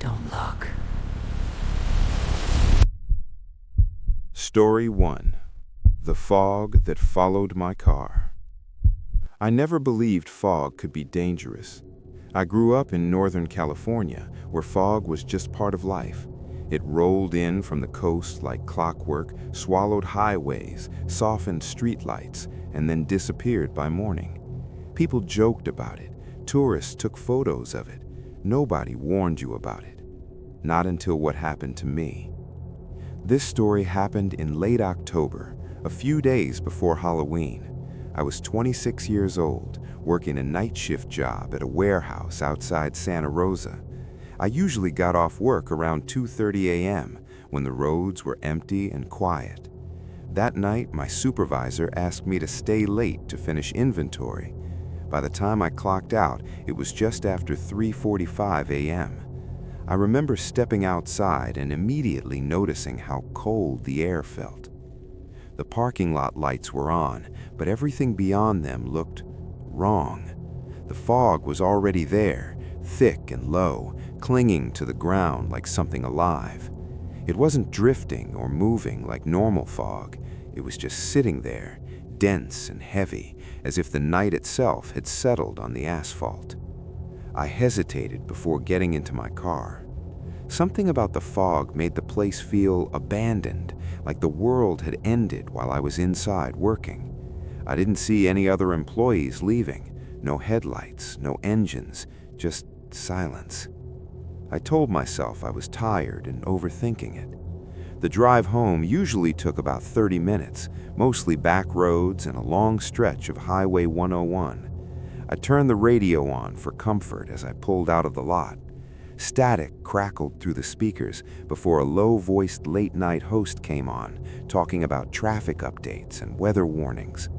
Don't look. Story 1. The Fog That Followed My Car. I never believed fog could be dangerous. I grew up in Northern California, where fog was just part of life. It rolled in from the coast like clockwork, swallowed highways, softened streetlights, and then disappeared by morning. People joked about it. Tourists took photos of it. Nobody warned you about it. Not until what happened to me. This story happened in late October, a few days before Halloween. I was 26 years old, working a night shift job at a warehouse outside Santa Rosa. I usually got off work around 2:30 a.m. when the roads were empty and quiet. That night, my supervisor asked me to stay late to finish inventory. By the time I clocked out, it was just after 3:45 a.m. I remember stepping outside and immediately noticing how cold the air felt. The parking lot lights were on, but everything beyond them looked wrong. The fog was already there, thick and low, clinging to the ground like something alive. It wasn't drifting or moving like normal fog. It was just sitting there, dense and heavy, as if the night itself had settled on the asphalt. I hesitated before getting into my car. Something about the fog made the place feel abandoned, like the world had ended while I was inside working. I didn't see any other employees leaving. No headlights, no engines, just silence. I told myself I was tired and overthinking it. The drive home usually took about 30 minutes, mostly back roads and a long stretch of Highway 101. I turned the radio on for comfort as I pulled out of the lot. Static crackled through the speakers before a low-voiced late-night host came on, talking about traffic updates and weather warnings.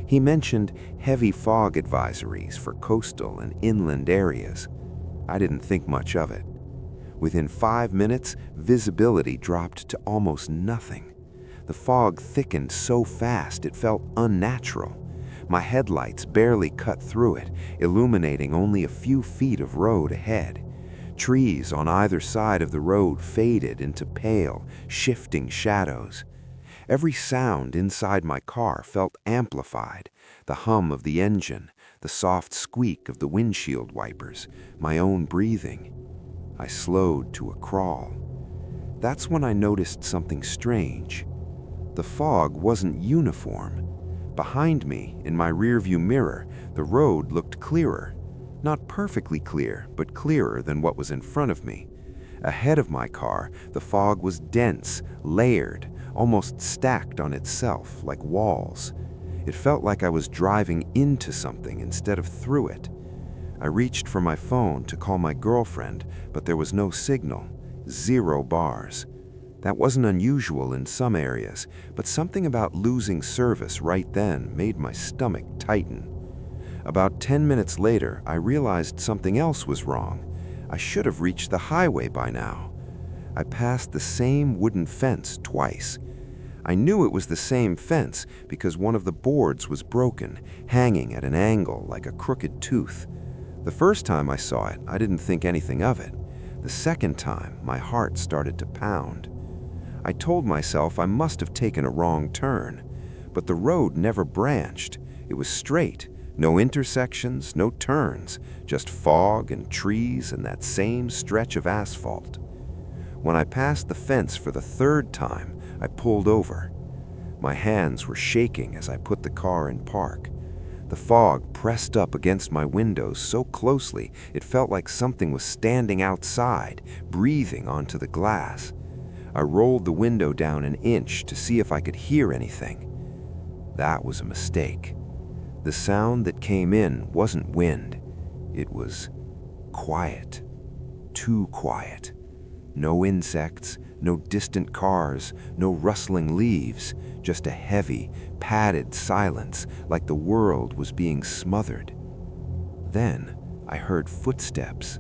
He mentioned heavy fog advisories for coastal and inland areas. I didn't think much of it. Within 5 minutes, visibility dropped to almost nothing. The fog thickened so fast it felt unnatural. My headlights barely cut through it, illuminating only a few feet of road ahead. Trees on either side of the road faded into pale, shifting shadows. Every sound inside my car felt amplified. The hum of the engine, the soft squeak of the windshield wipers, my own breathing. I slowed to a crawl. That's when I noticed something strange. The fog wasn't uniform. Behind me, in my rearview mirror, the road looked clearer. Not perfectly clear, but clearer than what was in front of me. Ahead of my car, the fog was dense, layered, almost stacked on itself like walls. It felt like I was driving into something instead of through it. I reached for my phone to call my girlfriend, but there was no signal, 0 bars. That wasn't unusual in some areas, but something about losing service right then made my stomach tighten. About 10 minutes later, I realized something else was wrong. I should have reached the highway by now. I passed the same wooden fence twice. I knew it was the same fence because one of the boards was broken, hanging at an angle like a crooked tooth. The first time I saw it, I didn't think anything of it. The second time, my heart started to pound. I told myself I must have taken a wrong turn, but the road never branched. It was straight, no intersections, no turns, just fog and trees and that same stretch of asphalt. When I passed the fence for the third time, I pulled over. My hands were shaking as I put the car in park. The fog pressed up against my windows so closely it felt like something was standing outside, breathing onto the glass. I rolled the window down an inch to see if I could hear anything. That was a mistake. The sound that came in wasn't wind. It was quiet. Too quiet. No insects, no distant cars, no rustling leaves, just a heavy, padded silence like the world was being smothered. Then I heard footsteps,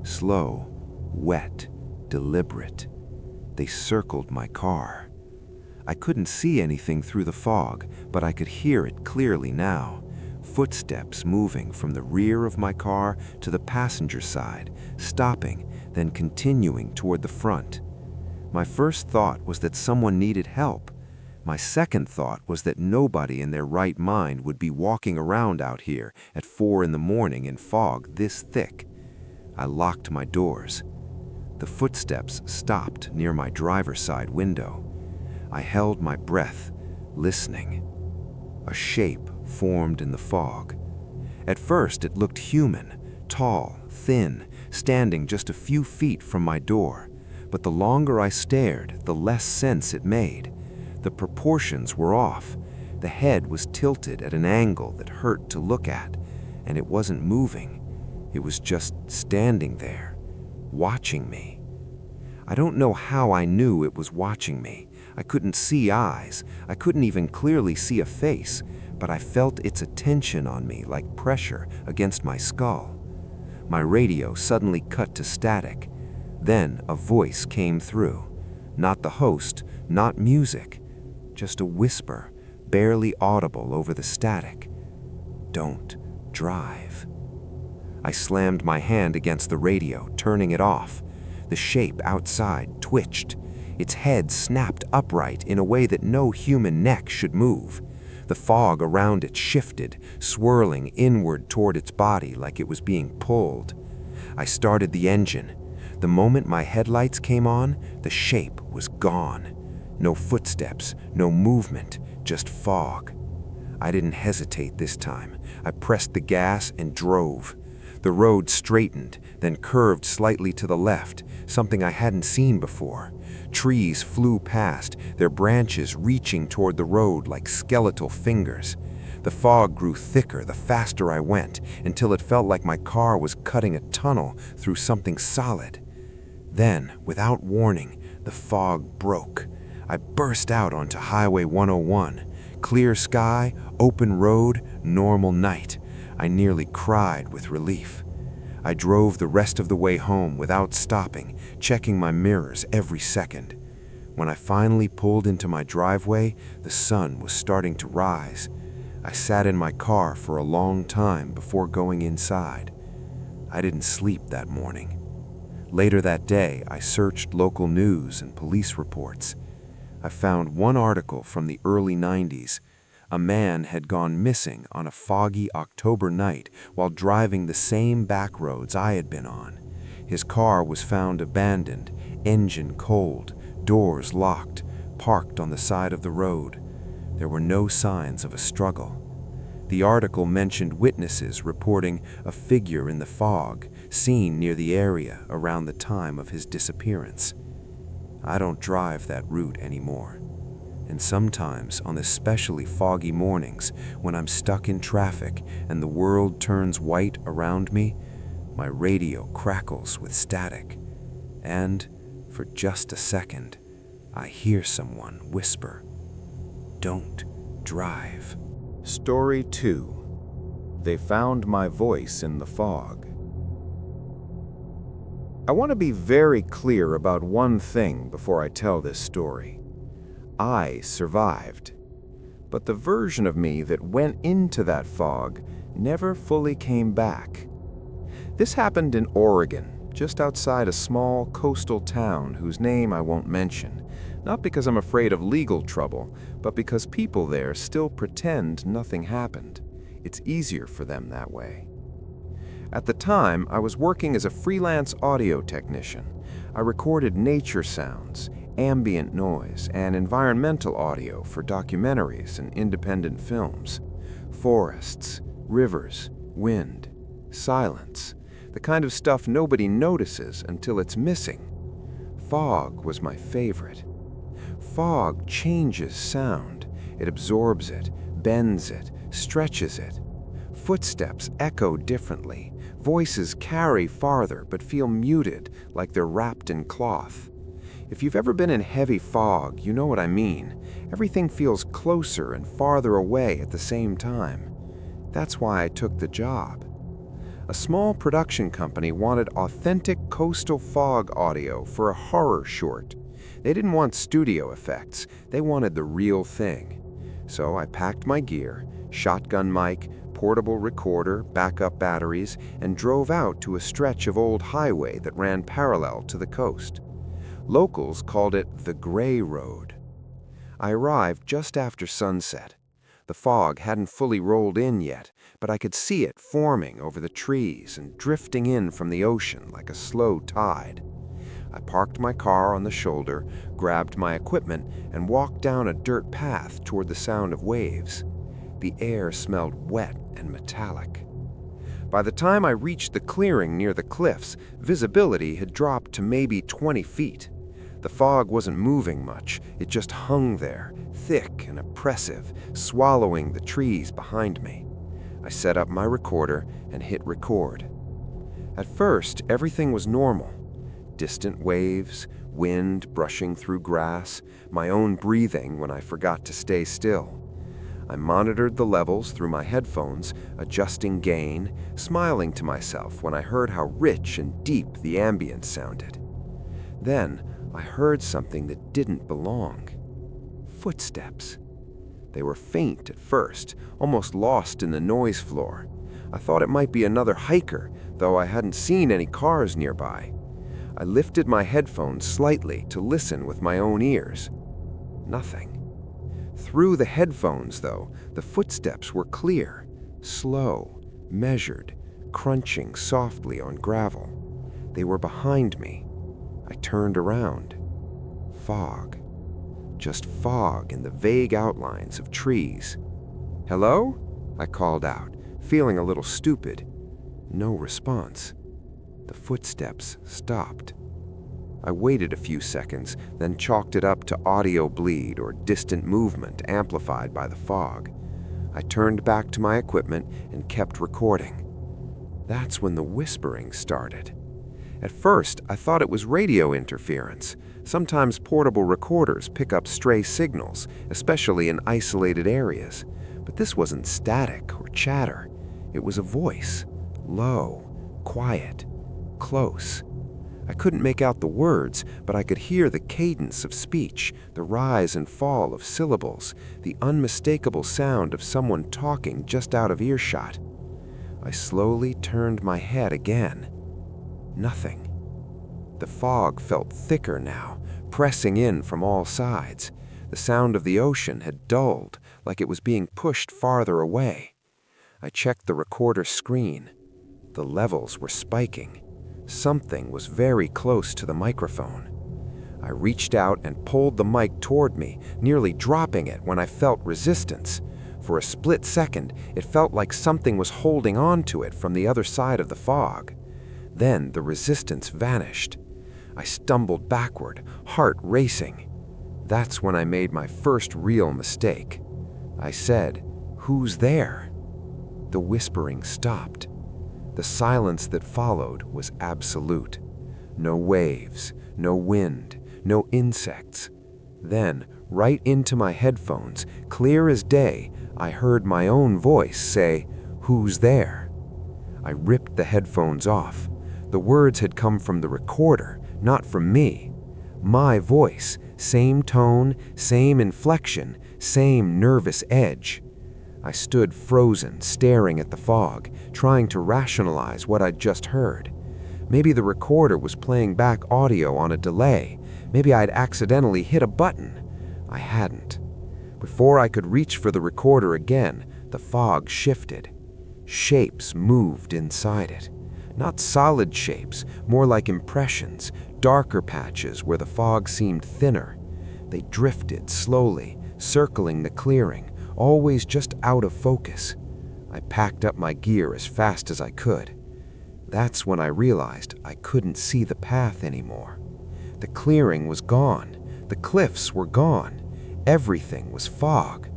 slow, wet, deliberate. They circled my car. I couldn't see anything through the fog, but I could hear it clearly now. Footsteps moving from the rear of my car to the passenger side, stopping, then continuing toward the front. My first thought was that someone needed help. My second thought was that nobody in their right mind would be walking around out here at 4 in the morning in fog this thick. I locked my doors. The footsteps stopped near my driver's side window. I held my breath, listening. A shape formed in the fog. At first, it looked human, tall, thin, standing just a few feet from my door. But the longer I stared, the less sense it made. The proportions were off. The head was tilted at an angle that hurt to look at, and it wasn't moving. It was just standing there, watching me. I don't know how I knew it was watching me. I couldn't see eyes. I couldn't even clearly see a face, but I felt its attention on me like pressure against my skull. My radio suddenly cut to static. Then a voice came through. Not the host, not music, just a whisper, barely audible over the static. "Don't drive." I slammed my hand against the radio, turning it off. The shape outside twitched. Its head snapped upright in a way that no human neck should move. The fog around it shifted, swirling inward toward its body like it was being pulled. I started the engine. The moment my headlights came on, the shape was gone. No footsteps, no movement, just fog. I didn't hesitate this time. I pressed the gas and drove. The road straightened, then curved slightly to the left, something I hadn't seen before. Trees flew past, their branches reaching toward the road like skeletal fingers. The fog grew thicker the faster I went, until it felt like my car was cutting a tunnel through something solid. Then, without warning, the fog broke. I burst out onto Highway 101. Clear sky, open road, normal night. I nearly cried with relief. I drove the rest of the way home without stopping, checking my mirrors every second. When I finally pulled into my driveway, the sun was starting to rise. I sat in my car for a long time before going inside. I didn't sleep that morning. Later that day, I searched local news and police reports. I found one article from the early 90s. A man had gone missing on a foggy October night while driving the same back roads I had been on. His car was found abandoned, engine cold, doors locked, parked on the side of the road. There were no signs of a struggle. The article mentioned witnesses reporting a figure in the fog seen near the area around the time of his disappearance. I don't drive that route anymore. And sometimes, on especially foggy mornings, when I'm stuck in traffic and the world turns white around me, my radio crackles with static. And, for just a second, I hear someone whisper, "Don't drive." Story 2. They found my voice in the fog. I want to be very clear about one thing before I tell this story. I survived. But the version of me that went into that fog never fully came back. This happened in Oregon, just outside a small coastal town whose name I won't mention, not because I'm afraid of legal trouble, but because people there still pretend nothing happened. It's easier for them that way. At the time, I was working as a freelance audio technician. I recorded nature sounds, ambient noise, and environmental audio for documentaries and independent films. Forests, rivers, wind, silence, the kind of stuff nobody notices until it's missing. Fog was my favorite. Fog changes sound. It absorbs it, bends it, stretches it. Footsteps echo differently. Voices carry farther but feel muted, like they're wrapped in cloth. If you've ever been in heavy fog, you know what I mean. Everything feels closer and farther away at the same time. That's why I took the job. A small production company wanted authentic coastal fog audio for a horror short. They didn't want studio effects. They wanted the real thing. So I packed my gear, shotgun mic, portable recorder, backup batteries, and drove out to a stretch of old highway that ran parallel to the coast. Locals called it the Gray Road. I arrived just after sunset. The fog hadn't fully rolled in yet, but I could see it forming over the trees and drifting in from the ocean like a slow tide. I parked my car on the shoulder, grabbed my equipment, and walked down a dirt path toward the sound of waves. The air smelled wet and metallic. By the time I reached the clearing near the cliffs, visibility had dropped to maybe 20 feet. The fog wasn't moving much, it just hung there, thick and oppressive, swallowing the trees behind me. I set up my recorder and hit record. At first, everything was normal. Distant waves, wind brushing through grass, my own breathing when I forgot to stay still. I monitored the levels through my headphones, adjusting gain, smiling to myself when I heard how rich and deep the ambience sounded. Then, I heard something that didn't belong. Footsteps. They were faint at first, almost lost in the noise floor. I thought it might be another hiker, though I hadn't seen any cars nearby. I lifted my headphones slightly to listen with my own ears. Nothing. Through the headphones, though, the footsteps were clear, slow, measured, crunching softly on gravel. They were behind me. I turned around. Fog. Just fog in the vague outlines of trees. "Hello?" I called out, feeling a little stupid. No response. The footsteps stopped. I waited a few seconds, then chalked it up to audio bleed or distant movement amplified by the fog. I turned back to my equipment and kept recording. That's when the whispering started. At first, I thought it was radio interference. Sometimes portable recorders pick up stray signals, especially in isolated areas. But this wasn't static or chatter. It was a voice, low, quiet, close. I couldn't make out the words, but I could hear the cadence of speech, the rise and fall of syllables, the unmistakable sound of someone talking just out of earshot. I slowly turned my head again. Nothing. The fog felt thicker now, pressing in from all sides. The sound of the ocean had dulled, like it was being pushed farther away. I checked the recorder screen. The levels were spiking. Something was very close to the microphone. I reached out and pulled the mic toward me, nearly dropping it when I felt resistance. For a split second, it felt like something was holding on to it from the other side of the fog. Then the resistance vanished. I stumbled backward, heart racing. That's when I made my first real mistake. I said, "Who's there?" The whispering stopped. The silence that followed was absolute. No waves, no wind, no insects. Then, right into my headphones, clear as day, I heard my own voice say, "Who's there?" I ripped the headphones off. The words had come from the recorder, not from me. My voice, same tone, same inflection, same nervous edge. I stood frozen, staring at the fog, trying to rationalize what I'd just heard. Maybe the recorder was playing back audio on a delay. Maybe I'd accidentally hit a button. I hadn't. Before I could reach for the recorder again, the fog shifted. Shapes moved inside it. Not solid shapes, more like impressions, darker patches where the fog seemed thinner. They drifted slowly, circling the clearing, always just out of focus. I packed up my gear as fast as I could. That's when I realized I couldn't see the path anymore. The clearing was gone. The cliffs were gone. Everything was fog.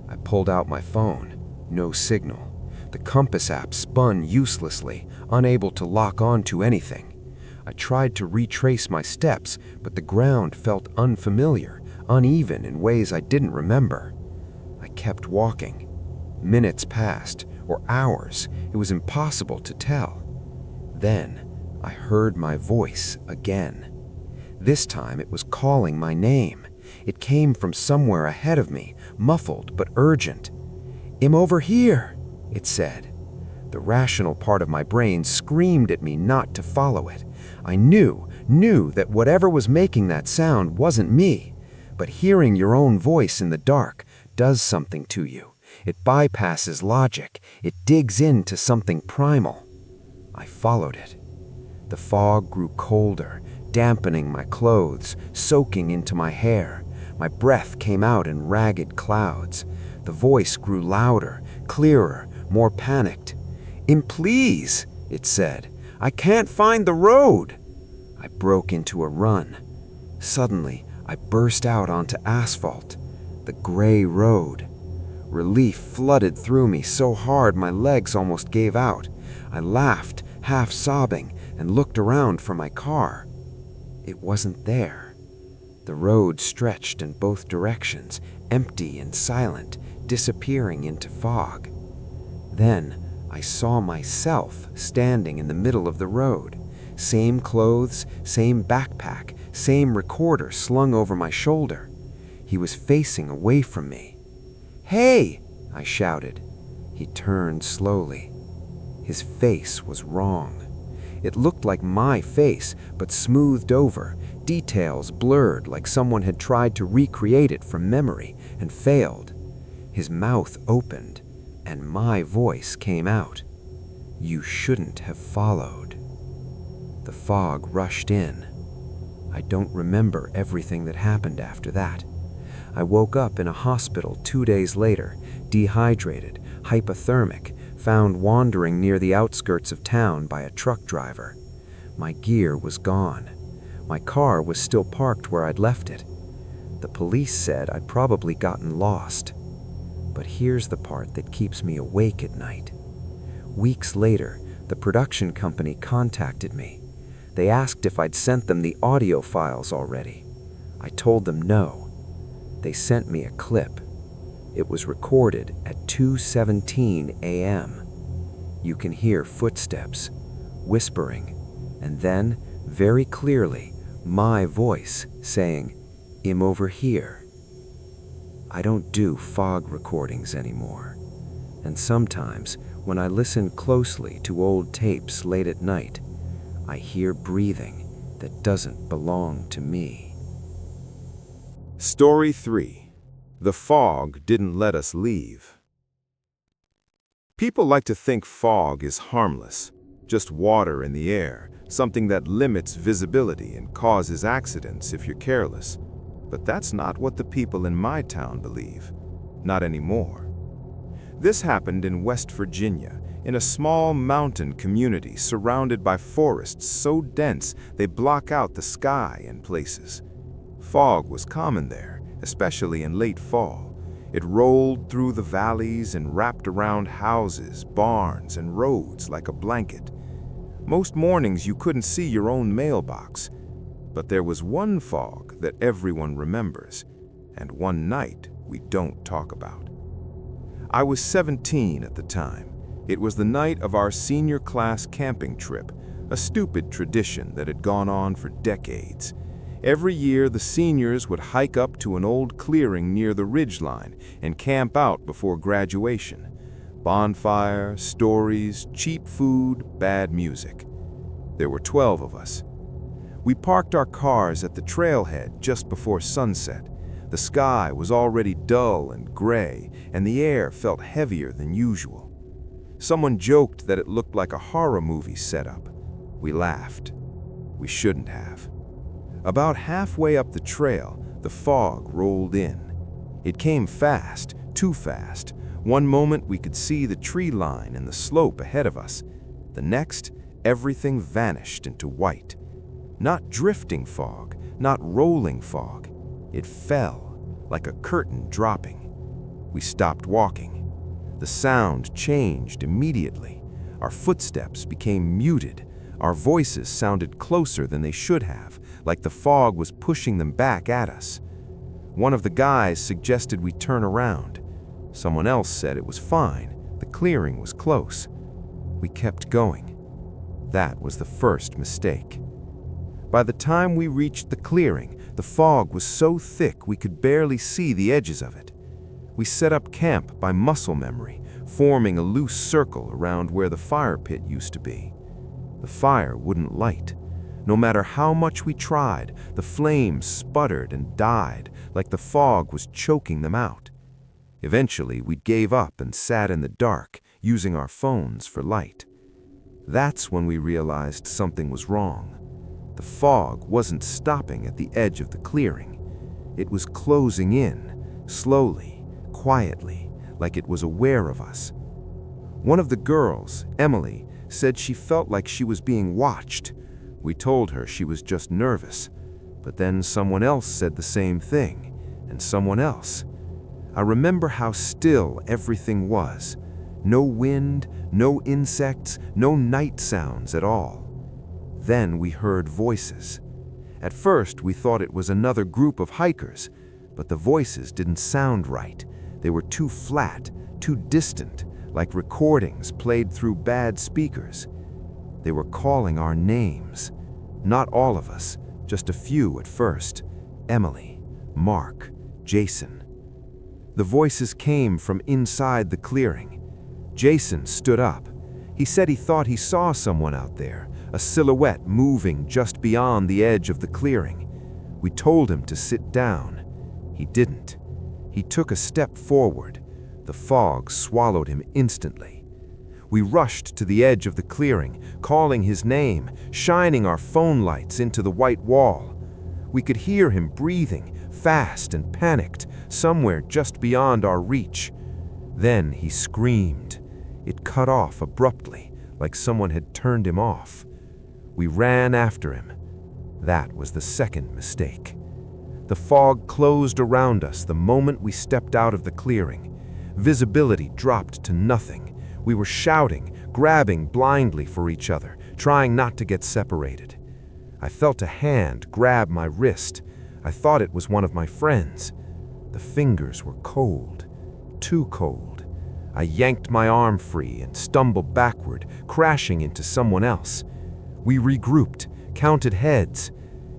I pulled out my phone. No signal. The compass app spun uselessly, unable to lock onto anything. I tried to retrace my steps, but the ground felt unfamiliar, uneven in ways I didn't remember. I kept walking. Minutes passed, or hours. It was impossible to tell. Then, I heard my voice again. This time it was calling my name. It came from somewhere ahead of me, muffled but urgent. "I'm over here! it said. The rational part of my brain screamed at me not to follow it. I knew that whatever was making that sound wasn't me. But hearing your own voice in the dark does something to you. It bypasses logic. It digs into something primal. I followed it. The fog grew colder, dampening my clothes, soaking into my hair. My breath came out in ragged clouds. The voice grew louder, clearer, more panicked. "Please," it said, "I can't find the road." I broke into a run. Suddenly, I burst out onto asphalt, the gray road. Relief flooded through me so hard my legs almost gave out. I laughed, half sobbing, and looked around for my car. It wasn't there. The road stretched in both directions, empty and silent, disappearing into fog. Then I saw myself standing in the middle of the road. Same clothes, same backpack, same recorder slung over my shoulder. He was facing away from me. "Hey!" I shouted. He turned slowly. His face was wrong. It looked like my face, but smoothed over, details blurred like someone had tried to recreate it from memory and failed. His mouth opened, and my voice came out. "You shouldn't have followed." The fog rushed in. I don't remember everything that happened after that. I woke up in a hospital 2 days later, dehydrated, hypothermic, found wandering near the outskirts of town by a truck driver. My gear was gone. My car was still parked where I'd left it. The police said I'd probably gotten lost. But here's the part that keeps me awake at night. Weeks later, the production company contacted me. They asked if I'd sent them the audio files already. I told them no. They sent me a clip. It was recorded at 2:17 a.m. You can hear footsteps, whispering, and then, very clearly, my voice saying, "I'm over here." I don't do fog recordings anymore. And sometimes, when I listen closely to old tapes late at night, I hear breathing that doesn't belong to me. Story 3. The fog didn't let us leave. People like to think fog is harmless, just water in the air, something that limits visibility and causes accidents if you're careless. But that's not what the people in my town believe. Not anymore. This happened in West Virginia, in a small mountain community surrounded by forests so dense they block out the sky in places. Fog was common there, especially in late fall. It rolled through the valleys and wrapped around houses, barns, and roads like a blanket. Most mornings you couldn't see your own mailbox. But there was one fog that everyone remembers, and one night we don't talk about. I was 17 at the time. It was the night of our senior class camping trip, a stupid tradition that had gone on for decades. Every year the seniors would hike up to an old clearing near the ridgeline and camp out before graduation. Bonfire, stories, cheap food, bad music. There were 12 of us. We parked our cars at the trailhead just before sunset. The sky was already dull and gray, and the air felt heavier than usual. Someone joked that it looked like a horror movie setup. We laughed. We shouldn't have. About halfway up the trail, the fog rolled in. It came fast, too fast. One moment we could see the tree line and the slope ahead of us. The next, everything vanished into white. Not drifting fog, not rolling fog. It fell, like a curtain dropping. We stopped walking. The sound changed immediately. Our footsteps became muted. Our voices sounded closer than they should have, like the fog was pushing them back at us. One of the guys suggested we turn around. Someone else said it was fine. The clearing was close. We kept going. That was the first mistake. By the time we reached the clearing, the fog was so thick we could barely see the edges of it. We set up camp by muscle memory, forming a loose circle around where the fire pit used to be. The fire wouldn't light. No matter how much we tried, the flames sputtered and died like the fog was choking them out. Eventually, we gave up and sat in the dark, using our phones for light. That's when we realized something was wrong. The fog wasn't stopping at the edge of the clearing. It was closing in, slowly, quietly, like it was aware of us. One of the girls, Emily, said she felt like she was being watched. We told her she was just nervous, but then someone else said the same thing, and someone else. I remember how still everything was. No wind, no insects, no night sounds at all. Then we heard voices. At first, we thought it was another group of hikers, but the voices didn't sound right. They were too flat, too distant, like recordings played through bad speakers. They were calling our names. Not all of us, just a few at first. Emily, Mark, Jason. The voices came from inside the clearing. Jason stood up. He said he thought he saw someone out there, a silhouette moving just beyond the edge of the clearing. We told him to sit down. He didn't. He took a step forward. The fog swallowed him instantly. We rushed to the edge of the clearing, calling his name, shining our phone lights into the white wall. We could hear him breathing, fast and panicked, somewhere just beyond our reach. Then he screamed. It cut off abruptly, like someone had turned him off. We ran after him. That was the second mistake. The fog closed around us the moment we stepped out of the clearing. Visibility dropped to nothing. We were shouting, grabbing blindly for each other, trying not to get separated. I felt a hand grab my wrist. I thought it was one of my friends. The fingers were cold, too cold. I yanked my arm free and stumbled backward, crashing into someone else. We regrouped, counted heads.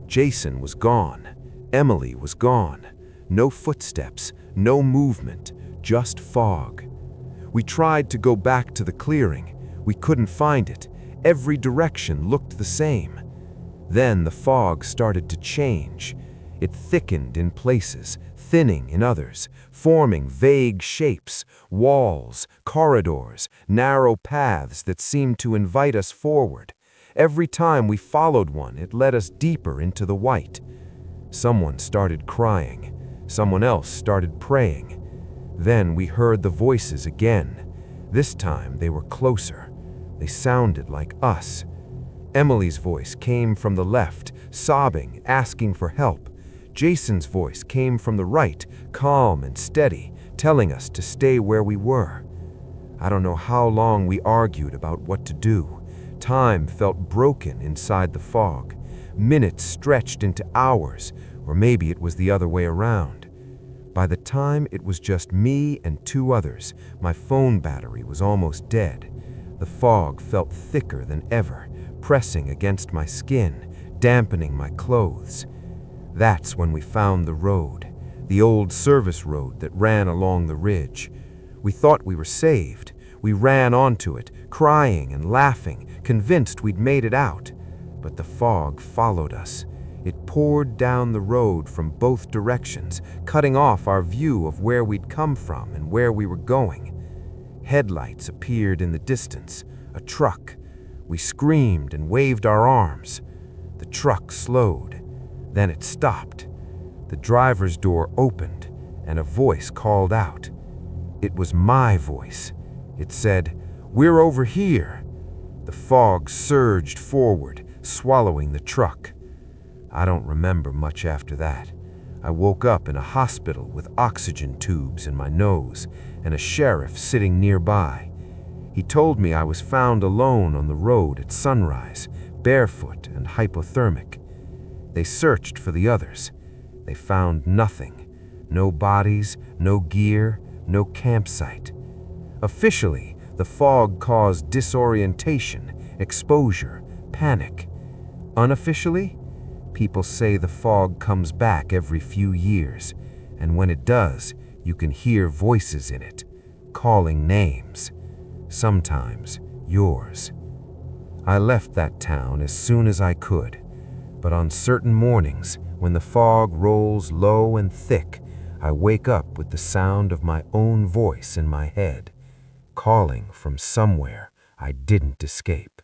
Jason was gone. Emily was gone. No footsteps, no movement, just fog. We tried to go back to the clearing. We couldn't find it. Every direction looked the same. Then the fog started to change. It thickened in places, thinning in others, forming vague shapes, walls, corridors, narrow paths that seemed to invite us forward. Every time we followed one, it led us deeper into the white. Someone started crying. Someone else started praying. Then we heard the voices again. This time they were closer. They sounded like us. Emily's voice came from the left, sobbing, asking for help. Jason's voice came from the right, calm and steady, telling us to stay where we were. I don't know how long we argued about what to do. Time felt broken inside the fog. Minutes stretched into hours, or maybe it was the other way around. By the time it was just me and two others, my phone battery was almost dead. The fog felt thicker than ever, pressing against my skin, dampening my clothes. That's when we found the road, the old service road that ran along the ridge. We thought we were saved. We ran onto it, crying and laughing, convinced we'd made it out. But the fog followed us. It poured down the road from both directions, cutting off our view of where we'd come from and where we were going. Headlights appeared in the distance, a truck. We screamed and waved our arms. The truck slowed. Then it stopped. The driver's door opened, and a voice called out. It was my voice. It said, "We're over here." The fog surged forward, swallowing the truck. I don't remember much after that. I woke up in a hospital with oxygen tubes in my nose and a sheriff sitting nearby. He told me I was found alone on the road at sunrise, barefoot and hypothermic. They searched for the others. They found nothing. No bodies, no gear, no campsite. Officially, the fog caused disorientation, exposure, panic. Unofficially, people say the fog comes back every few years, and when it does, you can hear voices in it. calling names, sometimes yours. I left that town as soon as I could, but on certain mornings, when the fog rolls low and thick, I wake up with the sound of my own voice in my head, calling from somewhere I didn't escape.